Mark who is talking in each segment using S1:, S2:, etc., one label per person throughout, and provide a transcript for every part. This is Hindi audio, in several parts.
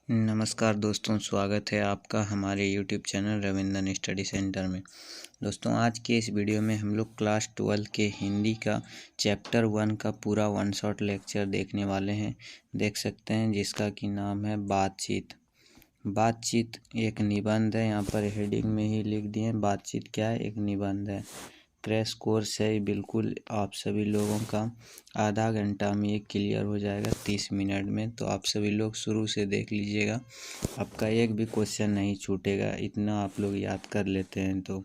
S1: नमस्कार दोस्तों, स्वागत है आपका हमारे YouTube channel Ravinder study centre में। दोस्तों, आज के इस वीडियो में हम लोग क्लास 12 के हिंदी का चैप्टर 1 का पूरा वन शॉट लेक्चर देखने वाले हैं। देख सकते हैं जिसका कि नाम है बातचीत। बातचीत एक निबंध है, यहाँ पर हेडिंग में ही लिख दिए बातचीत क्या है, एक निबंध है। क्रैश कोर्स है, बिल्कुल आप सभी लोगों का आधा घंटा में ये क्लियर हो जाएगा 30 मिनट में। तो आप सभी लोग शुरू से देख लीजिएगा, आपका एक भी क्वेश्चन नहीं छूटेगा, इतना आप लोग याद कर लेते हैं। तो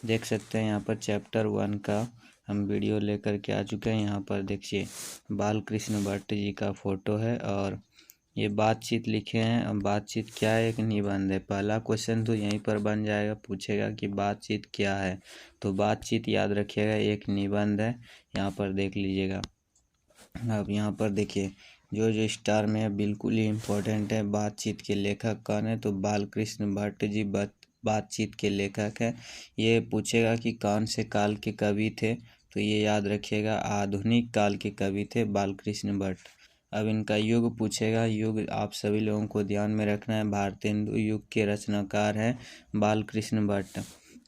S1: देख सकते हैं यहाँ पर चैप्टर 1 का हम वीडियो लेकर के आ चुके हैं। यहाँ पर देखिए बालकृष्ण भट्ट जी का फ़ोटो है और ये बातचीत लिखे हैं। अब बातचीत क्या है, एक निबंध है। पहला क्वेश्चन तो यहीं पर बन जाएगा, पूछेगा कि बातचीत क्या है। तो बातचीत याद रखिएगा एक निबंध है, यहाँ पर देख लीजिएगा। अब यहाँ पर देखिए जो जो स्टार में है बिल्कुल ही इम्पोर्टेंट है। बातचीत के लेखक कौन है, तो बालकृष्ण भट्ट जी बातचीत के लेखक है। ये पूछेगा कि कौन से काल के कवि थे, तो ये याद रखिएगा आधुनिक काल के कवि थे बालकृष्ण भट्ट। अब इनका युग पूछेगा, युग आप सभी लोगों को ध्यान में रखना है, भारतीय हिंदू युग के रचनाकार हैं बालकृष्ण भट्ट।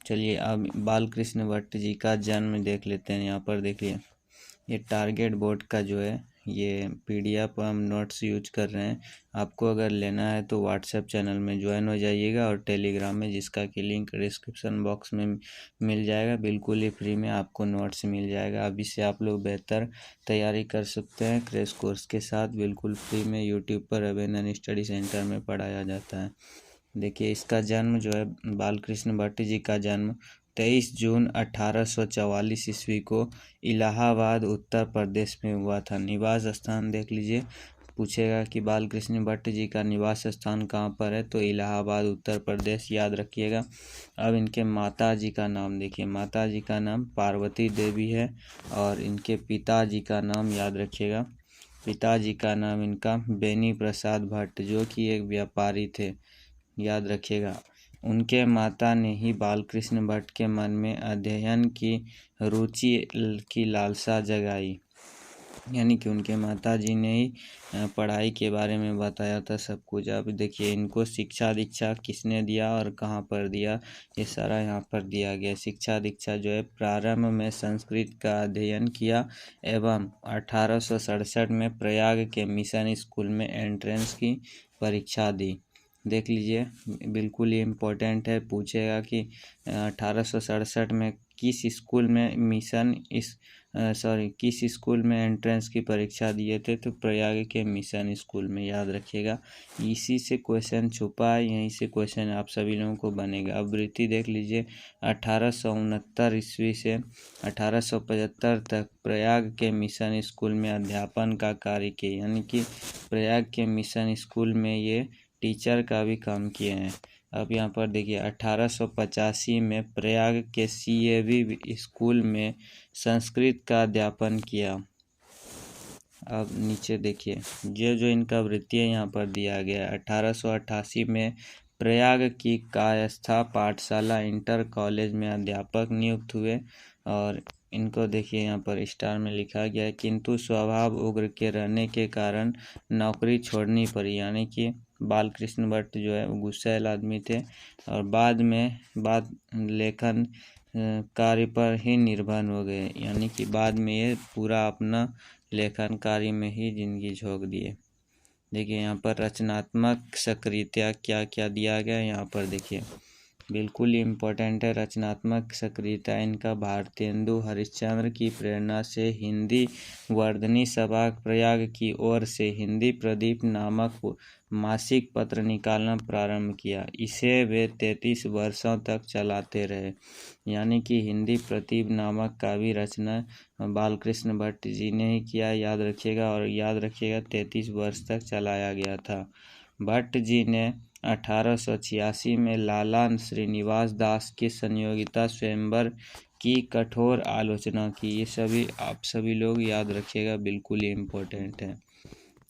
S1: चलिए अब बालकृष्ण भट्ट जी का जन्म देख लेते हैं। यहाँ पर देखिए ये टारगेट बोर्ड का जो है ये PDF हम नोट्स यूज कर रहे हैं। आपको अगर लेना है तो व्हाट्सएप चैनल में ज्वाइन हो जाइएगा और टेलीग्राम में, जिसका कि लिंक डिस्क्रिप्शन बॉक्स में मिल जाएगा। बिल्कुल ही फ्री में आपको नोट्स मिल जाएगा। अब इससे आप लोग बेहतर तैयारी कर सकते हैं क्रैश कोर्स के साथ, बिल्कुल फ्री में यूट्यूब पर रविंदर स्टडी सेंटर में पढ़ाया जाता है। देखिए इसका जन्म जो है बालकृष्ण भट्ट जी का जन्म 23 जून 1844 ईस्वी को इलाहाबाद उत्तर प्रदेश में हुआ था। निवास स्थान देख लीजिए, पूछेगा कि बालकृष्ण भट्ट जी का निवास स्थान कहाँ पर है, तो इलाहाबाद उत्तर प्रदेश याद रखिएगा। अब इनके माता जी का नाम देखिए, माता जी का नाम पार्वती देवी है और इनके पिताजी का नाम याद रखिएगा। पिताजी का नाम इनका बेनी प्रसाद भट्ट, जो कि एक व्यापारी थे, याद रखिएगा। उनके माता ने ही बालकृष्ण भट्ट के मन में अध्ययन की रुचि की लालसा जगाई, यानी कि उनके माता जी ने ही पढ़ाई के बारे में बताया था सब कुछ। अब देखिए इनको शिक्षा दीक्षा किसने दिया और कहाँ पर दिया, ये सारा यहाँ पर दिया गया। शिक्षा दीक्षा जो है प्रारंभ में संस्कृत का अध्ययन किया एवं 1867 में प्रयाग के मिशन स्कूल में एंट्रेंस की परीक्षा दी। देख लीजिए बिल्कुल ही इम्पोर्टेंट है, पूछेगा कि 1867 में किस स्कूल में किस स्कूल में एंट्रेंस की परीक्षा दिए थे, तो प्रयाग के मिशन स्कूल में, याद रखिएगा। इसी से क्वेश्चन छुपा है, यहीं से क्वेश्चन आप सभी लोगों को बनेगा। अब वृत्ति देख लीजिए 1869 ईस्वी से 1875 तक प्रयाग के मिशन स्कूल में अध्यापन का कार्य किए, यानी कि प्रयाग के मिशन स्कूल में ये टीचर का भी काम किए हैं। अब यहाँ पर देखिए 1885 में प्रयाग के CAV स्कूल में संस्कृत का अध्यापन किया। अब नीचे देखिए जो इनका वृत्ति है यहाँ पर दिया गया है। 1888 में प्रयाग की कायस्था पाठशाला इंटर कॉलेज में अध्यापक नियुक्त हुए और इनको देखिए यहाँ पर स्टार में लिखा गया है, किंतु स्वभाव उग्र के रहने के कारण नौकरी छोड़नी पड़ी, यानी कि बालकृष्ण भट्ट जो है वो गुस्सैल आदमी थे और बाद लेखन कार्य पर ही निर्भर हो गए, यानी कि बाद में ये पूरा अपना लेखन कार्य में ही जिंदगी झोंक दिए। देखिए यहाँ पर रचनात्मक सक्रियता क्या क्या दिया गया है, यहाँ पर देखिए बिल्कुल ही इम्पोर्टेंट है रचनात्मक सक्रियता। इनका भारतीय हिंदू हरिश्चंद्र की प्रेरणा से हिंदी वर्धनी सभा प्रयाग की ओर से हिंदी प्रदीप नामक मासिक पत्र निकालना प्रारंभ किया। इसे वे 33 वर्षों तक चलाते रहे, यानी कि हिंदी प्रदीप नामक का भी रचना बालकृष्ण भट्ट जी ने ही किया, याद रखिएगा। और याद रखिएगा 33 वर्ष तक चलाया गया था। भट्ट जी ने 1886 में लाला श्रीनिवास दास की संयोगिता स्वयंवर की कठोर आलोचना की। ये सभी आप सभी लोग याद रखिएगा, बिल्कुल ही इम्पोर्टेंट है।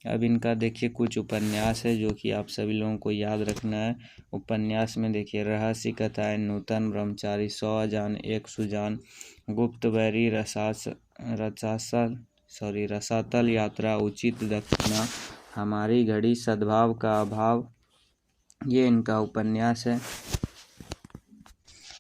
S1: अब इनका देखिए कुछ उपन्यास है जो कि आप सभी लोगों को याद रखना है। उपन्यास में देखिए रहस्य कथाएं, नूतन ब्रह्मचारी, 100 अजान एक सुजान, गुप्त बैरी, रसातल यात्रा, उचित दक्षिणा, हमारी घड़ी, सद्भाव का अभाव, ये इनका उपन्यास है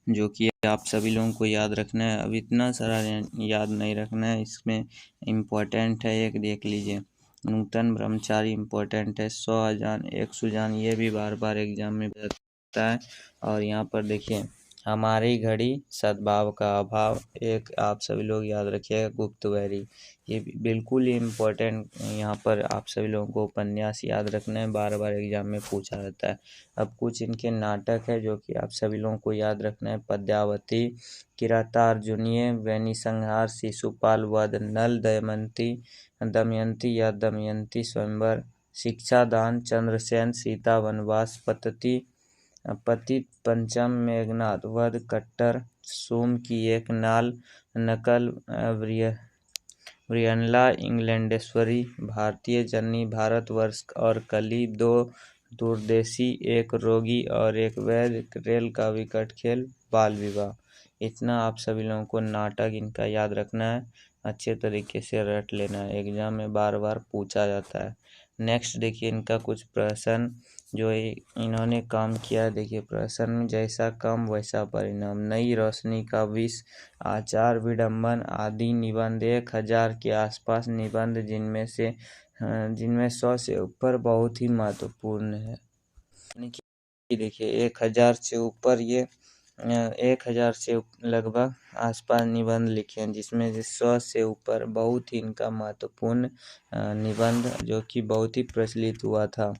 S1: जो कि आप सभी लोगों को याद रखना है। अब इतना सारा याद नहीं रखना है, इसमें इम्पोर्टेंट है एक देख लीजिए। नूतन ब्रह्मचारी इम्पोर्टेंट है। 100 अजान 1 सुजान, ये भी बार बार एग्जाम में आता है। और यहाँ पर देखिए हमारी घड़ी, सद्भाव का अभाव, एक आप सभी लोग याद रखिएगा गुप्तवैरी। ये बिल्कुल ही इम्पोर्टेंट, यहाँ पर आप सभी लोगों को उपन्यास याद रखना है, बार बार एग्जाम में पूछा जाता है। अब कुछ इनके नाटक है जो कि आप सभी लोगों को याद रखना है। पद्यावती, किरातार्जुनीय, वैनिसंहार, शिशुपाल वध, नल दमयंती या दमयंती स्वयंवर, शिक्षादान, चंद्रसेन, सीता वनवास, पतित पंचम, मेघनाद वध, कट्टर, सोम की एक नाल, नकल, व्रियनला, इंग्लैंडेश्वरी, भारतीय जननी, भारतवर्ष और कली, 2 दूरदेशी, एक रोगी और एक वैद्य, रेल का विकट खेल, बाल विवाह। इतना आप सभी लोगों को नाटक इनका याद रखना है, अच्छे तरीके से रट लेना है, एग्जाम में बार बार पूछा जाता है। नेक्स्ट देखिए इनका कुछ प्रश्न जो इन्होंने काम किया। देखिए प्रश्न में जैसा काम वैसा परिणाम, नई रोशनी का विष, आचार विडंबन आदि निबंध, 1000 के आसपास निबंध जिनमें 100 से ऊपर बहुत ही महत्वपूर्ण है। यानी कि देखिए 1000 से ऊपर, ये 1000 से लगभग आसपास निबंध लिखे हैं, जिसमें से 100 से ऊपर बहुत ही इनका महत्वपूर्ण निबंध जो कि बहुत ही प्रचलित हुआ था।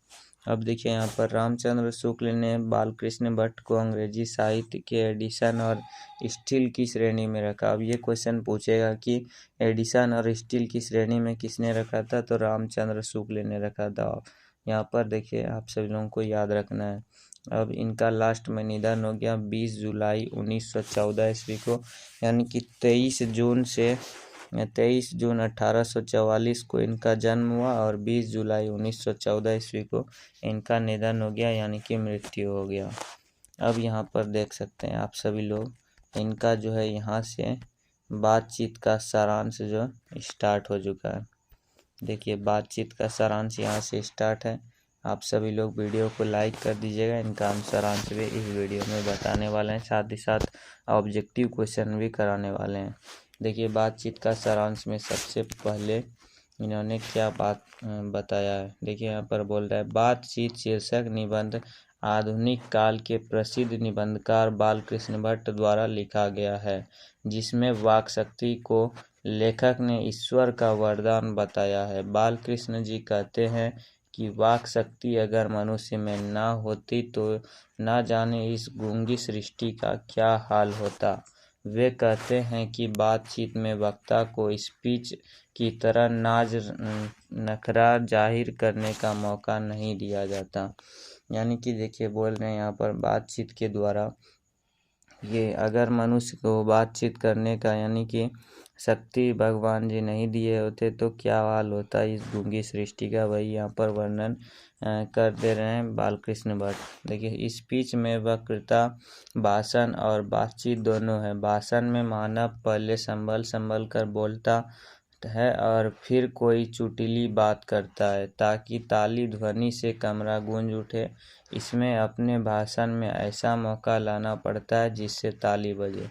S1: अब देखिए यहाँ पर रामचंद्र शुक्ल ने बालकृष्ण भट्ट को अंग्रेजी साहित्य के एडिशन और स्टील की श्रेणी में रखा। अब ये क्वेश्चन पूछेगा कि एडिशन और स्टील की श्रेणी में किसने रखा था, तो रामचंद्र शुक्ल ने रखा था। यहाँ पर देखिए आप सभी लोगों को याद रखना है। अब इनका लास्ट में निधन हो गया 20 जुलाई 1914 ईस्वी को, यानी कि 23 जून 1844 को इनका जन्म हुआ और 20 जुलाई 1914 ईस्वी को इनका निधन हो गया, यानी कि मृत्यु हो गया। अब यहाँ पर देख सकते हैं आप सभी लोग, इनका जो है यहाँ से बातचीत का सारांश जो स्टार्ट हो चुका है। देखिए बातचीत का सारांश यहाँ से स्टार्ट है। आप सभी लोग वीडियो को लाइक कर दीजिएगा। इनका हम सारांश भी इस वीडियो में बताने वाले हैं, साथ ही साथ ऑब्जेक्टिव क्वेश्चन भी कराने वाले हैं। देखिए बातचीत का सारांश में सबसे पहले इन्होंने क्या बात बताया है। देखिए यहाँ पर बोल रहा है, बातचीत शीर्षक निबंध आधुनिक काल के प्रसिद्ध निबंधकार बालकृष्ण भट्ट द्वारा लिखा गया है, जिसमें वाक शक्ति को लेखक ने ईश्वर का वरदान बताया है। बालकृष्ण जी कहते हैं कि वाक शक्ति अगर मनुष्य में ना होती तो ना जाने इस गूंगी सृष्टि का क्या हाल होता। वे कहते हैं कि बातचीत में वक्ता को स्पीच की तरह नाज नखरा जाहिर करने का मौका नहीं दिया जाता। यानी कि देखिए बोल रहे हैं यहाँ पर बातचीत के द्वारा, ये अगर मनुष्य को बातचीत करने का यानी कि शक्ति भगवान जी नहीं दिए होते तो क्या हाल होता इस गूंगी सृष्टि का, वही यहाँ पर वर्णन कर दे रहे हैं बालकृष्ण भट्ट। देखिए स्पीच में वक्ता भाषण और बातचीत दोनों है। भाषण में मानव पहले संभल कर बोलता है और फिर कोई चुटीली बात करता है ताकि ताली ध्वनि से कमरा गूंज उठे। इसमें अपने भाषण में ऐसा मौका लाना पड़ता है जिससे ताली बजे।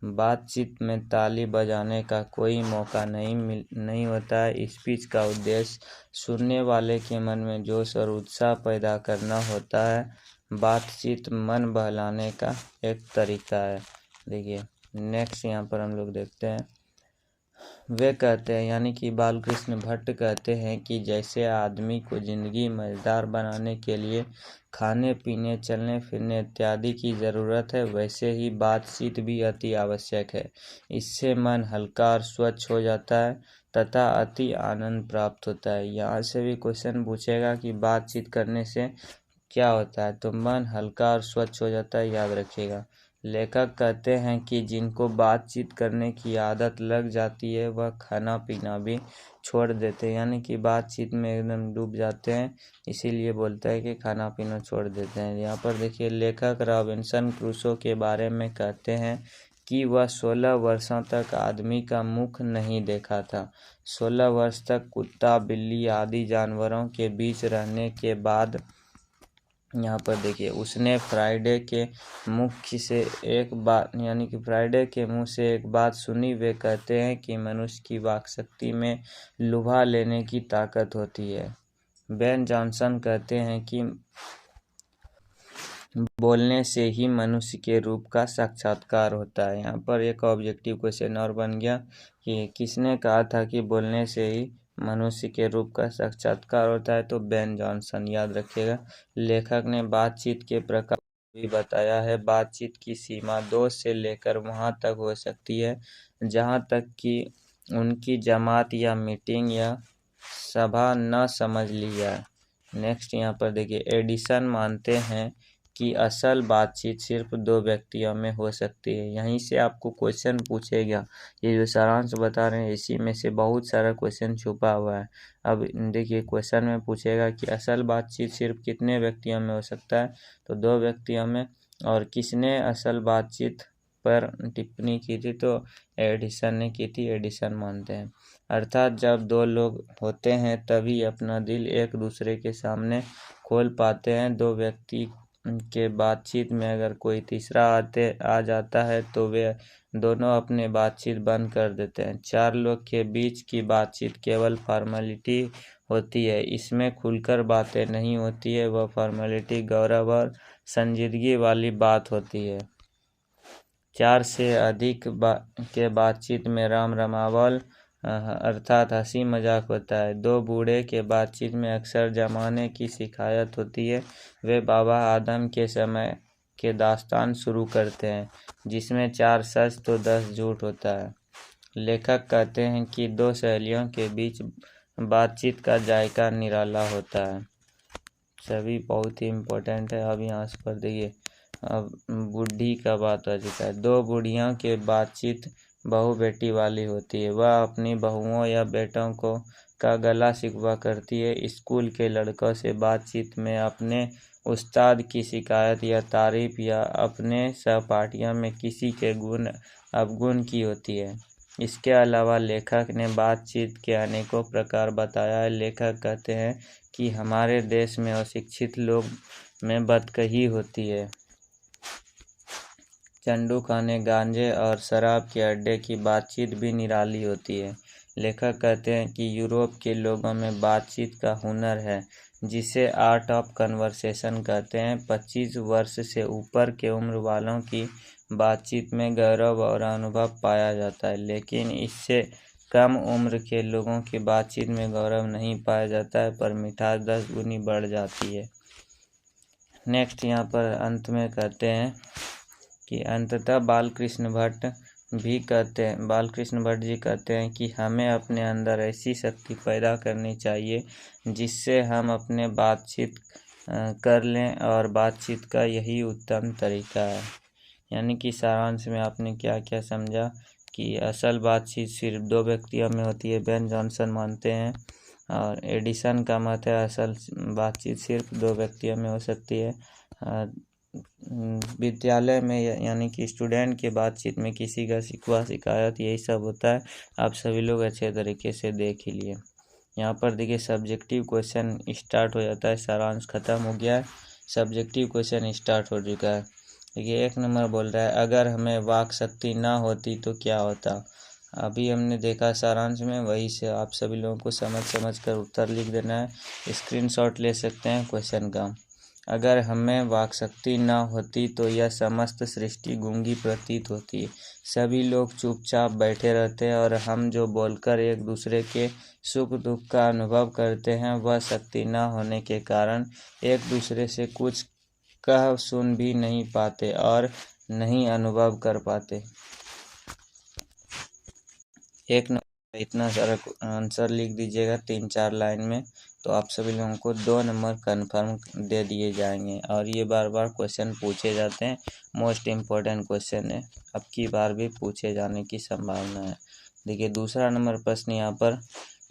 S1: बातचीत में ताली बजाने का कोई मौका नहीं होता है। स्पीच का उद्देश्य सुनने वाले के मन में जोश और उत्साह पैदा करना होता है। बातचीत मन बहलाने का एक तरीका है। देखिए नेक्स्ट यहाँ पर हम लोग देखते हैं, वे कहते हैं यानी कि बालकृष्ण भट्ट कहते हैं कि जैसे आदमी को ज़िंदगी मज़ेदार बनाने के लिए खाने पीने चलने फिरने इत्यादि की ज़रूरत है, वैसे ही बातचीत भी अति आवश्यक है। इससे मन हल्का और स्वच्छ हो जाता है तथा अति आनंद प्राप्त होता है। यहाँ से भी क्वेश्चन पूछेगा कि बातचीत करने से क्या होता है, तो मन हल्का और स्वच्छ हो जाता है, याद रखिएगा। लेखक कहते हैं कि जिनको बातचीत करने की आदत लग जाती है वह खाना पीना भी छोड़ देते हैं, यानी कि बातचीत में एकदम डूब जाते हैं, इसीलिए बोलता है कि खाना पीना छोड़ देते हैं। यहाँ पर देखिए लेखक रॉबिन्सन क्रूसो के बारे में कहते हैं कि वह 16 वर्षों तक आदमी का मुख नहीं देखा था। 16 वर्ष तक कुत्ता बिल्ली आदि जानवरों के बीच रहने के बाद यहाँ पर देखिए, उसने फ्राइडे के मुख से एक बात यानी कि फ्राइडे के मुंह से एक बात सुनी। वे कहते हैं कि मनुष्य की वाक शक्ति में लुभा लेने की ताकत होती है। बेन जॉनसन कहते हैं कि बोलने से ही मनुष्य के रूप का साक्षात्कार होता है। यहाँ पर एक ऑब्जेक्टिव क्वेश्चन और बन गया कि किसने कहा था कि बोलने से ही मनुष्य के रूप का साक्षात्कार होता है, तो बेन जॉनसन, याद रखिएगा। लेखक ने बातचीत के प्रकार भी बताया है। बातचीत की सीमा 2 से लेकर वहां तक हो सकती है जहां तक कि उनकी जमात या मीटिंग या सभा न समझ ली जाए। नेक्स्ट यहाँ पर देखिए, एडिसन मानते हैं कि असल बातचीत सिर्फ 2 व्यक्तियों में हो सकती है। यहीं से आपको क्वेश्चन पूछेगा। ये जो सारांश बता रहे हैं इसी में से बहुत सारा क्वेश्चन छुपा हुआ है। अब देखिए, क्वेश्चन में पूछेगा कि असल बातचीत सिर्फ कितने व्यक्तियों में हो सकता है, तो 2 व्यक्तियों में। और किसने असल बातचीत पर टिप्पणी की थी, तो एडिसन ने की थी। एडिसन मानते हैं अर्थात जब 2 लोग होते हैं तभी अपना दिल एक दूसरे के सामने खोल पाते हैं। 2 व्यक्ति के बातचीत में अगर कोई तीसरा आ जाता है तो वे दोनों अपने बातचीत बंद कर देते हैं। 4 लोग के बीच की बातचीत केवल फॉर्मेलिटी होती है, इसमें खुलकर बातें नहीं होती है। वह फॉर्मेलिटी गौरव और संजीदगी वाली बात होती है। 4 से अधिक के बातचीत में राम रमावल अर्थात हंसी मजाक होता है। 2 बूढ़े के बातचीत में अक्सर जमाने की शिकायत होती है। वे बाबा आदम के समय के दास्तान शुरू करते हैं जिसमें 4 सच तो 10 झूठ होता है। लेखक कहते हैं कि 2 सहेलियों के बीच बातचीत का जायका निराला होता है। सभी बहुत ही इम्पोर्टेंट है। अब यहाँ पर देखिए, अब बूढ़ी का बात आ चुका है। 2 बूढ़ियों के बातचीत बहू बेटी वाली होती है। वह अपनी बहुओं या बेटों को का गला शिकवा करती है। स्कूल के लड़कों से बातचीत में अपने उस्ताद की शिकायत या तारीफ या अपने सहपाठियों में किसी के गुण अवगुण की होती है। इसके अलावा लेखक ने बातचीत के अनेकों प्रकार बताया है। लेखक कहते हैं कि हमारे देश में अशिक्षित लोग में बदकही होती है। चंडू खाने, गांजे और शराब के अड्डे की बातचीत भी निराली होती है। लेखक कहते हैं कि यूरोप के लोगों में बातचीत का हुनर है जिसे आर्ट ऑफ कन्वर्सेशन कहते हैं। 25 वर्ष से ऊपर के उम्र वालों की बातचीत में गौरव और अनुभव पाया जाता है, लेकिन इससे कम उम्र के लोगों की बातचीत में गौरव नहीं पाया जाता है, पर मिठास 10 गुनी बढ़ जाती है। नेक्स्ट यहाँ पर अंत में कहते हैं कि अंततः बालकृष्ण भट्ट जी कहते हैं कि हमें अपने अंदर ऐसी शक्ति पैदा करनी चाहिए जिससे हम अपने बातचीत कर लें, और बातचीत का यही उत्तम तरीका है। यानी कि सारांश में आपने क्या क्या समझा कि असल बातचीत सिर्फ 2 व्यक्तियों में होती है, बेन जॉनसन मानते हैं। और एडिसन का मत है असल बातचीत सिर्फ 2 व्यक्तियों में हो सकती है। विद्यालय में यानी कि स्टूडेंट के बातचीत में किसी का शिकवा शिकायत यही सब होता है। आप सभी लोग अच्छे तरीके से देख ही लिए। यहाँ पर देखिए, सब्जेक्टिव क्वेश्चन स्टार्ट हो जाता है। सारांश खत्म हो गया है, सब्जेक्टिव क्वेश्चन स्टार्ट हो चुका है। देखिए, 1 नंबर बोल रहा है, अगर हमें वाक शक्ति ना होती तो क्या होता। अभी हमने देखा सारांश में, वही से आप सभी लोगों को समझ कर उत्तर लिख देना है। स्क्रीनशॉट ले सकते हैं क्वेश्चन का। अगर हमें वाक शक्ति न होती तो यह समस्त सृष्टि गूंगी प्रतीत होती। सभी लोग चुपचाप बैठे रहते और हम जो बोलकर एक दूसरे के सुख दुख का अनुभव करते हैं वह शक्ति न होने के कारण एक दूसरे से कुछ कह सुन भी नहीं पाते और नहीं अनुभव कर पाते। 1 नंबर इतना सारा आंसर लिख दीजिएगा 3-4 लाइन में, तो आप सभी लोगों को 2 नंबर कन्फर्म दे दिए जाएंगे। और ये बार बार क्वेश्चन पूछे जाते हैं, मोस्ट इम्पोर्टेंट क्वेश्चन है, अब की बार भी पूछे जाने की संभावना है। देखिए, दूसरा नंबर प्रश्न यहाँ पर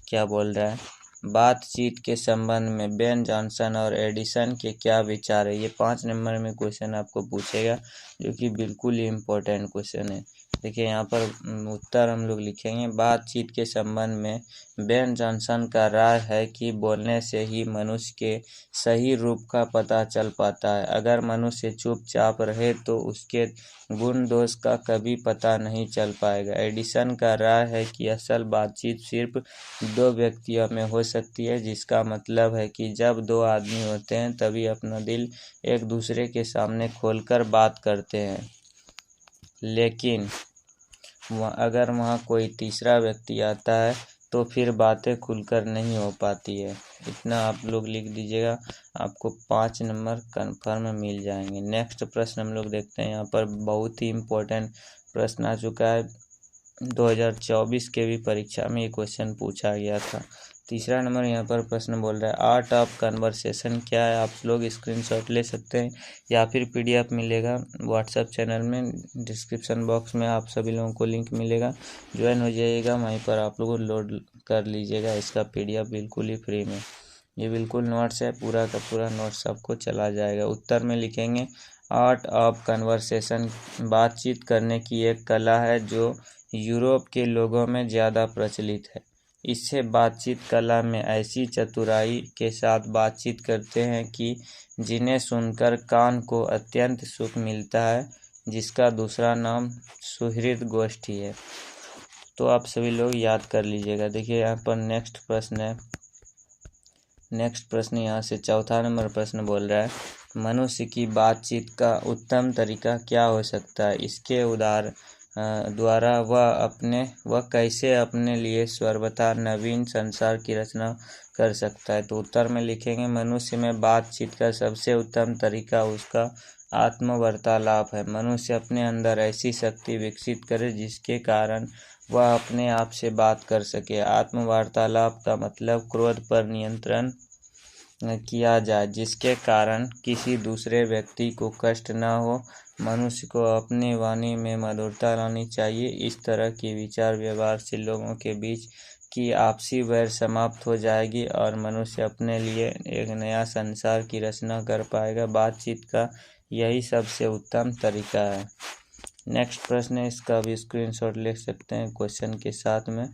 S1: क्या बोल रहा है, बातचीत के संबंध में बेन जॉनसन और एडिसन के क्या विचार है। ये 5 नंबर में क्वेश्चन आपको पूछेगा, जो कि बिल्कुल ही इम्पोर्टेंट क्वेश्चन है। देखिए यहाँ पर उत्तर हम लोग लिखेंगे। बातचीत के संबंध में बेन जॉनसन का राय है कि बोलने से ही मनुष्य के सही रूप का पता चल पाता है। अगर मनुष्य चुपचाप रहे तो उसके गुण दोष का कभी पता नहीं चल पाएगा। एडिसन का राय है कि असल बातचीत सिर्फ दो व्यक्तियों में हो सकती है, जिसका मतलब है कि जब दो आदमी होते हैं तभी अपना दिल एक दूसरे के सामने खोलकर बात करते हैं, लेकिन अगर वहाँ कोई तीसरा व्यक्ति आता है तो फिर बातें खुलकर नहीं हो पाती है। इतना आप लोग लिख दीजिएगा, आपको 5 नंबर कन्फर्म मिल जाएंगे। नेक्स्ट प्रश्न हम लोग देखते हैं। यहाँ पर बहुत ही इम्पोर्टेंट प्रश्न आ चुका है, 2024 के भी परीक्षा में ये क्वेश्चन पूछा गया था। तीसरा नंबर यहाँ पर प्रश्न बोल रहा है आर्ट ऑफ कन्वर्सेशन क्या है। आप लोग स्क्रीनशॉट ले सकते हैं या फिर PDF मिलेगा व्हाट्सएप चैनल में, डिस्क्रिप्शन बॉक्स में आप सभी लोगों को लिंक मिलेगा, ज्वाइन हो जाइएगा, वहीं पर आप लोग लोड कर लीजिएगा इसका PDF बिल्कुल ही फ्री में। ये बिल्कुल नोट्स है, पूरा का पूरा नोट्स आपको चला जाएगा। उत्तर में लिखेंगे आर्ट ऑफ कन्वर्सेशन बातचीत करने की एक कला है जो यूरोप के लोगों में ज़्यादा प्रचलित है। इससे बातचीत कला में ऐसी चतुराई के साथ बातचीत करते हैं कि जिन्हें सुनकर कान को अत्यंत सुख मिलता है, जिसका दूसरा नाम सुहृद गोष्ठी है। तो आप सभी लोग याद कर लीजिएगा। देखिए यहाँ पर नेक्स्ट प्रश्न है। नेक्स्ट प्रश्न यहाँ से चौथा नंबर प्रश्न बोल रहा है मनुष्य की बातचीत का उत्तम तरीका क्या हो सकता है। इसके द्वारा वह कैसे अपने लिए सर्वथा नवीन संसार की रचना कर सकता है। तो उत्तर में लिखेंगे मनुष्य में बातचीत का सबसे उत्तम तरीका उसका आत्मवार्तालाप है। मनुष्य अपने अंदर ऐसी शक्ति विकसित करे जिसके कारण वह अपने आप से बात कर सके। आत्मवार्तालाप का मतलब क्रोध पर नियंत्रण किया जाए जिसके कारण किसी दूसरे व्यक्ति को कष्ट न हो। मनुष्य को अपनी वाणी में मधुरता लानी चाहिए। इस तरह के विचार व्यवहार से लोगों के बीच की आपसी वैर समाप्त हो जाएगी और मनुष्य अपने लिए एक नया संसार की रचना कर पाएगा। बातचीत का यही सबसे उत्तम तरीका है। नेक्स्ट प्रश्न है, इसका भी स्क्रीनशॉट ले सकते हैं क्वेश्चन के साथ में।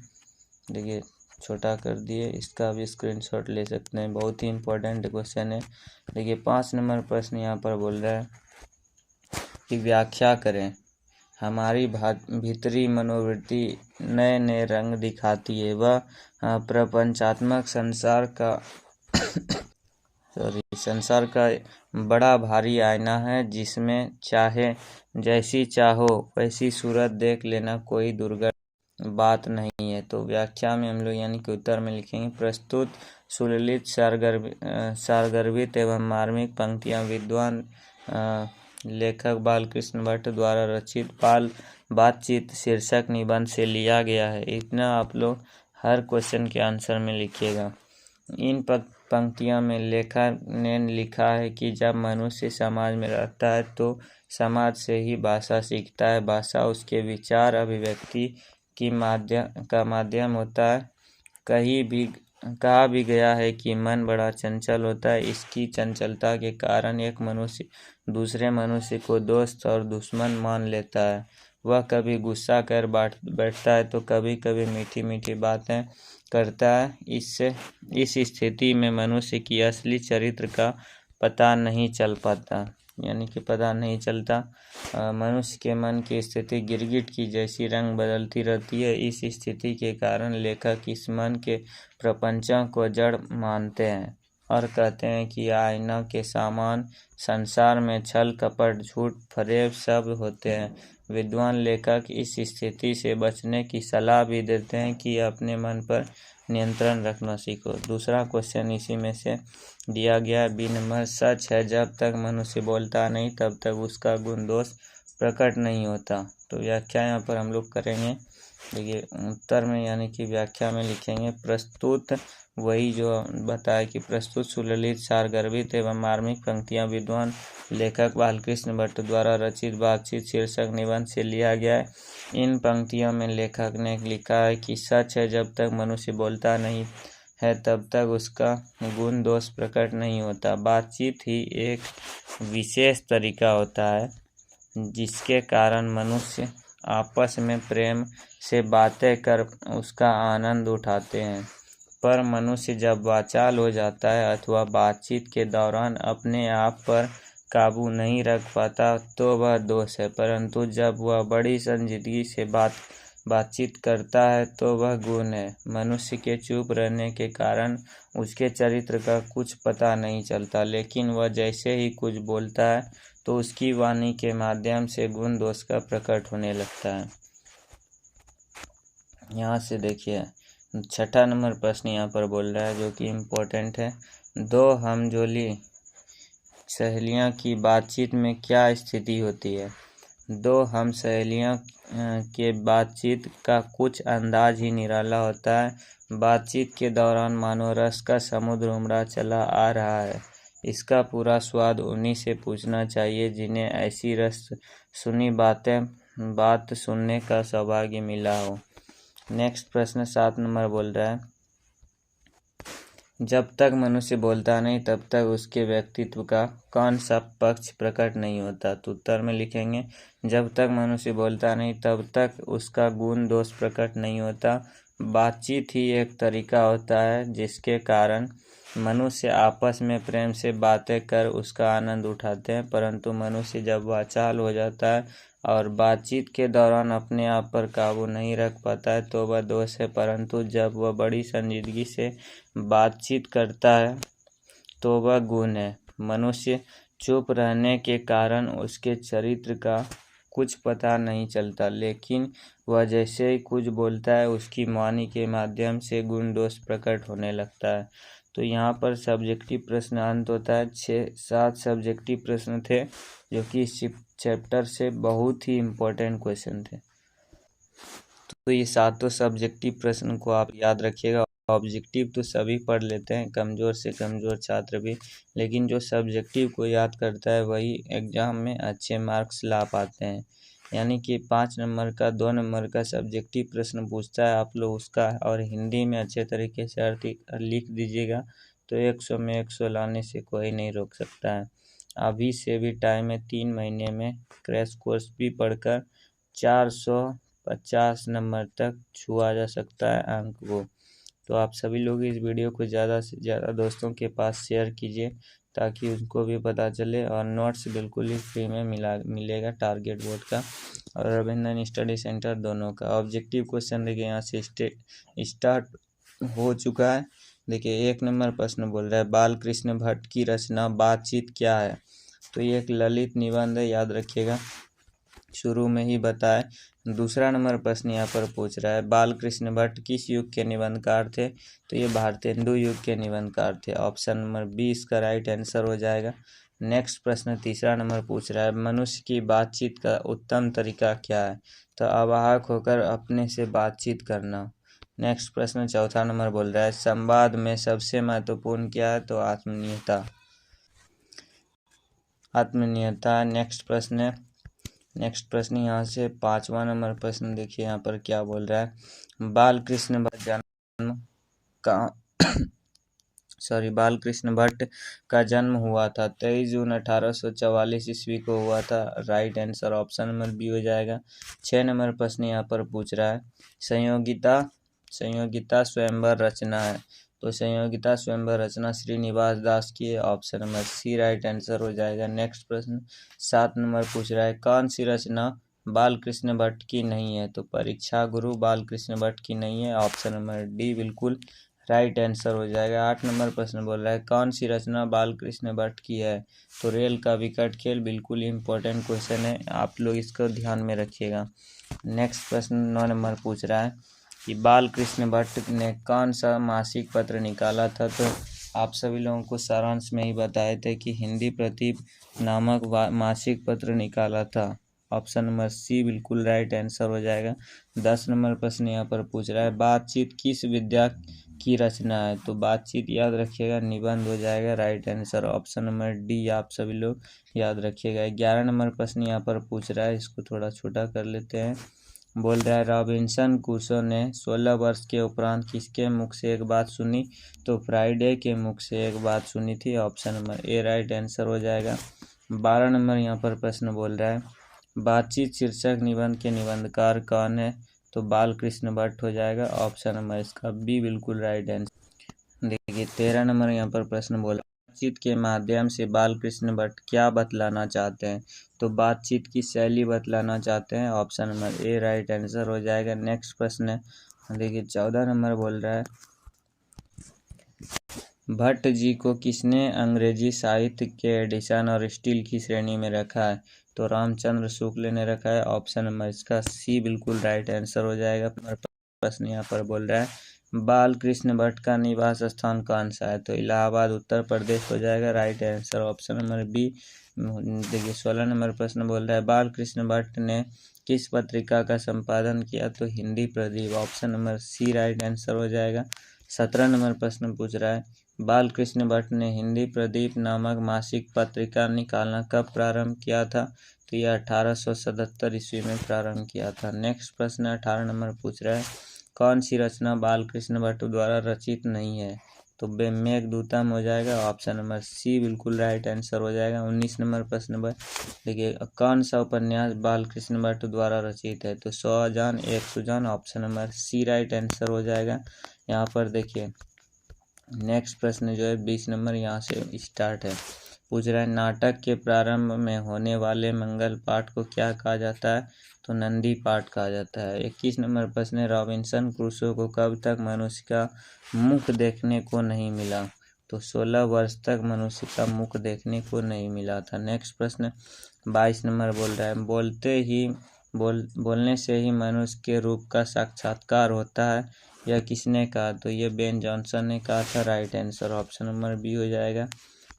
S1: देखिए छोटा कर दिए, इसका भी स्क्रीनशॉट ले सकते हैं, बहुत ही इम्पोर्टेंट क्वेश्चन है। देखिए 5 नंबर प्रश्न यहाँ पर बोल रहा है कि व्याख्या करें। हमारी भीतरी मनोवृत्ति नए नए रंग दिखाती है। वह प्रपंचात्मक संसार का बड़ा भारी आईना है जिसमें चाहे जैसी चाहो वैसी सूरत देख लेना कोई दुर्घट बात नहीं है। तो व्याख्या में हम लोग यानी कि उत्तर में लिखेंगे प्रस्तुत सुललित सारगर्भित एवं मार्मिक पंक्तियां विद्वान लेखक बालकृष्ण भट्ट द्वारा रचित बातचीत शीर्षक निबंध से लिया गया है। इतना आप लोग हर क्वेश्चन के आंसर में लिखिएगा। इन पंक्तियों में लेखक ने लिखा है कि जब मनुष्य समाज में रहता है तो समाज से ही भाषा सीखता है। भाषा उसके विचार अभिव्यक्ति का माध्यम होता है। कहा भी गया है कि मन बड़ा चंचल होता है। इसकी चंचलता के कारण एक मनुष्य दूसरे मनुष्य को दोस्त और दुश्मन मान लेता है। वह कभी गुस्सा कर बैठता है तो कभी कभी मीठी मीठी बातें करता है। इस स्थिति में मनुष्य की असली चरित्र का पता नहीं चल पाता, यानी कि पता नहीं चलता। मनुष्य के मन की स्थिति गिरगिट की जैसी रंग बदलती रहती है। इस स्थिति के कारण लेखक इस मन के प्रपंचों को जड़ मानते हैं और कहते हैं कि आईना के समान संसार में छल कपट झूठ फरेब सब होते हैं। विद्वान लेखक इस स्थिति से बचने की सलाह भी देते हैं कि अपने मन पर नियंत्रण रखना सीखो। दूसरा क्वेश्चन इसी में से दिया गया है, बी नंबर। सच है जब तक मनुष्य बोलता नहीं तब तक उसका गुण दोष प्रकट नहीं होता। तो व्याख्या यहाँ पर हम लोग करेंगे। देखिए उत्तर में यानी कि व्याख्या में लिखेंगे प्रस्तुत वही जो बताया कि प्रस्तुत सुललित सारगर्भित एवं मार्मिक पंक्तियां विद्वान लेखक बालकृष्ण भट्ट द्वारा रचित बातचीत शीर्षक निबंध से लिया गया है। इन पंक्तियों में लेखक ने लिखा है कि सच है जब तक मनुष्य बोलता नहीं है तब तक उसका गुण दोष प्रकट नहीं होता। बातचीत ही एक विशेष तरीका होता है जिसके कारण मनुष्य आपस में प्रेम से बातें कर उसका आनंद उठाते हैं। पर मनुष्य जब वाचाल हो जाता है अथवा बातचीत के दौरान अपने आप पर काबू नहीं रख पाता तो वह दोष है, परंतु जब वह बड़ी संजीदगी से बातचीत करता है तो वह गुण है। मनुष्य के चुप रहने के कारण उसके चरित्र का कुछ पता नहीं चलता, लेकिन वह जैसे ही कुछ बोलता है तो उसकी वाणी के माध्यम से गुण दोष का प्रकट होने लगता है। यहाँ से देखिए 6ठा नंबर प्रश्न यहाँ पर बोल रहा है जो कि इम्पोर्टेंट है। दो हमजोली सहेलियों की बातचीत में क्या स्थिति होती है? दो हम सहेलियों के बातचीत का कुछ अंदाज ही निराला होता है। बातचीत के दौरान मानो रस का समुद्र उमड़ा चला आ रहा है। इसका पूरा स्वाद उन्हीं से पूछना चाहिए जिन्हें ऐसी रस सुनी बात सुनने का सौभाग्य मिला हो। नेक्स्ट प्रश्न 7 नंबर बोल रहा है, जब तक मनुष्य बोलता नहीं तब तक उसके व्यक्तित्व का कौन सा पक्ष प्रकट नहीं होता? तो उत्तर में लिखेंगे, जब तक मनुष्य बोलता नहीं तब तक उसका गुण दोष प्रकट नहीं होता। बातचीत ही एक तरीका होता है जिसके कारण मनुष्य आपस में प्रेम से बातें कर उसका आनंद उठाते हैं, परंतु मनुष्य जब वाचाल हो जाता है और बातचीत के दौरान अपने आप पर काबू नहीं रख पाता है तो वह दोष है, परंतु जब वह बड़ी संजीदगी से बातचीत करता है तो वह गुण है। मनुष्य चुप रहने के कारण उसके चरित्र का कुछ पता नहीं चलता, लेकिन वह जैसे ही कुछ बोलता है उसकी वाणी के माध्यम से गुण दोष प्रकट होने लगता है। तो यहाँ पर सब्जेक्टिव प्रश्न अंत होता है। 6-7 सब्जेक्टिव प्रश्न थे जो कि इस चैप्टर से बहुत ही इम्पोर्टेंट क्वेश्चन थे। तो ये 7 सब्जेक्टिव प्रश्न को आप याद रखिएगा। ऑब्जेक्टिव तो सभी पढ़ लेते हैं, कमज़ोर से कमज़ोर छात्र भी, लेकिन जो सब्जेक्टिव को याद करता है वही एग्ज़ाम में अच्छे मार्क्स ला पाते हैं। यानी कि 5 नंबर का 2 नंबर का सब्जेक्टिव प्रश्न पूछता है, आप लोग उसका और हिंदी में अच्छे तरीके से अर्थ लिख दीजिएगा तो 100 में 100 लाने से कोई नहीं रोक सकता है। अभी से भी टाइम है, 3 महीने में क्रैश कोर्स भी पढ़कर 450 नंबर तक छुआ जा सकता है अंक को। तो आप सभी लोग इस वीडियो को ज़्यादा से ज़्यादा दोस्तों के पास शेयर कीजिए ताकि उनको भी पता चले। और नोट्स बिल्कुल ही फ्री में मिलेगा टारगेट बोर्ड का और रविंद्रन स्टडी सेंटर दोनों का। ऑब्जेक्टिव क्वेश्चन देखिए यहाँ से स्टार्ट हो चुका है। देखिए 1 नंबर प्रश्न बोल रहा है, बाल कृष्ण भट्ट की रचना बातचीत क्या है? तो ये एक ललित निबंध है, याद रखिएगा, शुरू में ही बताए। दूसरा नंबर प्रश्न यहाँ पर पूछ रहा है, बाल कृष्ण भट्ट किस युग के निबंधकार थे? तो ये भारतेंदु युग के निबंधकार थे। ऑप्शन नंबर बी इसका राइट आंसर हो जाएगा। नेक्स्ट प्रश्न तीसरा नंबर पूछ रहा है, मनुष्य की बातचीत का उत्तम तरीका क्या है? तो अवाहक होकर अपने से बातचीत करना। नेक्स्ट प्रश्न चौथा नंबर बोल रहा है, संवाद में सबसे महत्वपूर्ण क्या है? तो आत्मीयता। नेक्स्ट प्रश्न यहाँ से 5वां नंबर प्रश्न देखिए यहाँ पर क्या बोल रहा है, बाल कृष्ण भट्ट का जन्म हुआ था 23 जून 1844 ईस्वी को हुआ था। Right answer option number B हो जाएगा। 6 नंबर प्रश्न यहाँ पर पूछ रहा है, संयोगिता स्वयंवर रचना है। तो संयोगिता स्वयंवर रचना श्रीनिवास दास की है। Option number C right answer हो जाएगा। नेक्स्ट प्रश्न 7 नंबर पूछ रहा है, कौन सी रचना बाल कृष्ण भट्ट की नहीं है? तो परीक्षा गुरु बाल कृष्ण भट्ट की नहीं है। ऑप्शन नंबर डी बिल्कुल राइट आंसर हो जाएगा। 8 नंबर प्रश्न बोल रहा है, कौन सी रचना बाल कृष्ण भट्ट की है? तो रेल का विकट खेल बिल्कुल इम्पोर्टेंट क्वेश्चन है, आप लोग इसको ध्यान में रखिएगा। नेक्स्ट प्रश्न 9 नंबर पूछ रहा है कि बाल कृष्ण भट्ट ने कौन सा मासिक पत्र निकाला था? तो आप सभी लोगों को सारांश में ही बताए थे कि हिंदी प्रदीप नामक मासिक पत्र निकाला था। ऑप्शन नंबर सी बिल्कुल राइट आंसर हो जाएगा। 10 नंबर प्रश्न यहाँ पर पूछ रहा है, बातचीत किस विद्या की रचना है? तो बातचीत याद रखिएगा निबंध हो जाएगा। Right answer option number D आप सभी लोग याद रखिएगा। 11 नंबर प्रश्न यहाँ पर पूछ रहा है, इसको थोड़ा छोटा कर लेते हैं। बोल रहा है, रॉबिन्सन क्रूसो ने 16 वर्ष के उपरांत किसके मुख से एक बात सुनी? तो फ्राइडे के मुख से एक बात सुनी थी। Option number A right answer हो जाएगा। 12 नंबर यहाँ पर प्रश्न बोल रहा है, बातचीत शीर्षक निबंध के निबंधकार कौन है? तो बालकृष्ण भट्ट हो जाएगा। ऑप्शन नंबर इसका बी बिल्कुल राइट आंसर। देखिए 13 नंबर यहाँ पर प्रश्न बोला, बातचीत के माध्यम से बालकृष्ण भट्ट क्या बतलाना चाहते हैं? तो बातचीत की शैली बतलाना चाहते हैं। Option number A right answer हो जाएगा। नेक्स्ट प्रश्न है, देखिए 14 नंबर बोल रहा है, भट्ट जी को किसने अंग्रेजी साहित्य के एडिशन और स्टील की श्रेणी में रखा है? तो रामचंद्र शुक्ल ने रखा है। ऑप्शन नंबर इसका सी बिल्कुल राइट आंसर हो जाएगा। प्रश्न यहाँ पर बोल रहा है, बालकृष्ण भट्ट का निवास स्थान कौन सा है? तो इलाहाबाद उत्तर प्रदेश हो जाएगा। Right answer option number B. देखिए 16 नंबर प्रश्न बोल रहा है, बालकृष्ण भट्ट ने किस पत्रिका का संपादन किया? तो Hindi Pradeep. Option number C right answer हो जाएगा। 17 नंबर प्रश्न पूछ रहा है, बालकृष्ण भट्ट ने हिंदी प्रदीप नामक मासिक पत्रिका निकालना कब प्रारंभ किया था? तो यह 1877 ईस्वी में प्रारंभ किया था। नेक्स्ट प्रश्न 18 नंबर पूछ रहा है, कौन सी रचना बालकृष्ण भट्ट द्वारा रचित नहीं है? तो मेघदूतम हो जाएगा। ऑप्शन नंबर सी बिल्कुल राइट आंसर हो जाएगा। 19 नंबर प्रश्न पर देखिए, कौन सा उपन्यास बालकृष्ण भट्ट द्वारा रचित है? तो 100 जान एक सुजान। Option number C right answer हो जाएगा। यहाँ पर देखिए नेक्स्ट प्रश्न जो है 20 नंबर यहाँ से स्टार्ट है, पूछ रहा है, नाटक के प्रारंभ में होने वाले मंगल पाठ को क्या कहा जाता है? तो नंदी पाठ कहा जाता है। 21 नंबर प्रश्न है, रॉबिन्सन क्रूसो को कब तक मनुष्य का मुख देखने को नहीं मिला? तो 16 वर्ष तक मनुष्य का मुख देखने को नहीं मिला था। नेक्स्ट प्रश्न 22 नंबर बोल रहा है, बोलने से ही मनुष्य के रूप का साक्षात्कार होता है, यह किसने कहा? तो ये बेन जॉनसन ने कहा था। Right answer option number B हो जाएगा।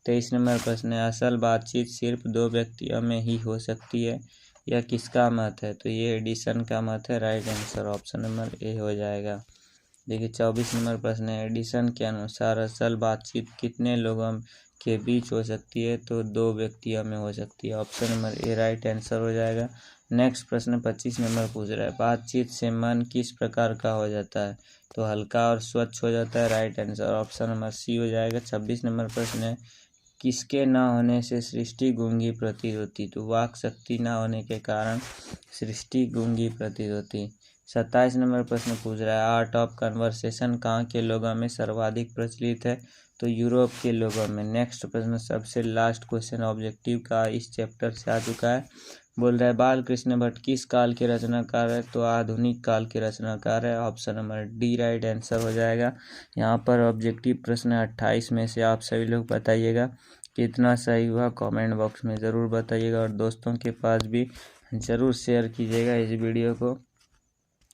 S1: 23 नंबर प्रश्न है, असल बातचीत सिर्फ दो व्यक्तियों में ही हो सकती है, यह किसका मत है? तो ये एडिसन का मत है। Right answer option number A हो जाएगा। देखिए 24 नंबर प्रश्न है, एडिसन के अनुसार असल बातचीत कितने लोगों के बीच हो सकती है? तो दो व्यक्तियों में हो सकती है। Option number A right answer हो जाएगा। नेक्स्ट प्रश्न 25 नंबर पूछ रहा है, बातचीत से मन किस प्रकार का हो जाता है? तो हल्का और स्वच्छ हो जाता है। Right answer option number C हो जाएगा। 26 नंबर प्रश्न है, किसके न होने से सृष्टि गूंगी प्रतीत होती? तो वाक शक्ति न होने के कारण सृष्टि गूंगी प्रतीत होती। 27 नंबर प्रश्न पूछ रहा है, आर्ट ऑफ कन्वर्सेशन कहाँ के लोगों में सर्वाधिक प्रचलित है? तो यूरोप के लोगों में। नेक्स्ट प्रश्न सबसे लास्ट क्वेश्चन ऑब्जेक्टिव का इस चैप्टर से आ चुका है, बोल रहा है, बालकृष्ण भट्ट किस काल के रचनाकार है? तो आधुनिक काल के रचनाकार है। Option number D right answer हो जाएगा। यहाँ पर ऑब्जेक्टिव प्रश्न 28 में से आप सभी लोग बताइएगा कितना सही हुआ, कमेंट बॉक्स में ज़रूर बताइएगा और दोस्तों के पास भी ज़रूर शेयर कीजिएगा इस वीडियो को।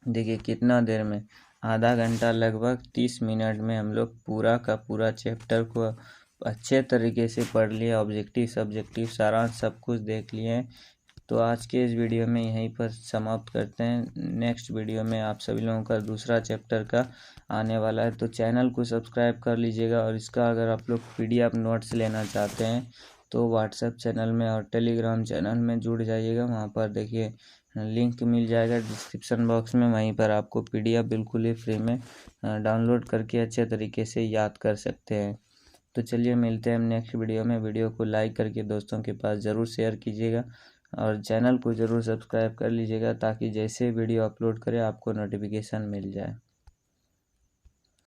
S1: देखिए कितना देर में, आधा घंटा लगभग 30 मिनट में हम लोग पूरा का पूरा चैप्टर को अच्छे तरीके से पढ़ लिए, ऑब्जेक्टिव सब्जेक्टिव सारांश सब कुछ देख लिए। तो आज के इस वीडियो में यहीं पर समाप्त करते हैं। नेक्स्ट वीडियो में आप सभी लोगों का दूसरा चैप्टर का आने वाला है, तो चैनल को सब्सक्राइब कर लीजिएगा। और इसका अगर आप लोग PDF नोट्स लेना चाहते हैं तो व्हाट्सएप चैनल में और टेलीग्राम चैनल में जुड़ जाइएगा। वहाँ पर देखिए लिंक मिल जाएगा डिस्क्रिप्शन बॉक्स में, वहीं पर आपको PDF बिल्कुल ही फ्री में डाउनलोड करके अच्छे तरीके से याद कर सकते हैं। तो चलिए मिलते हैं हम नेक्स्ट वीडियो में। वीडियो को लाइक करके दोस्तों के पास ज़रूर शेयर कीजिएगा और चैनल को ज़रूर सब्सक्राइब कर लीजिएगा ताकि जैसे वीडियो अपलोड करें आपको नोटिफिकेशन मिल जाए।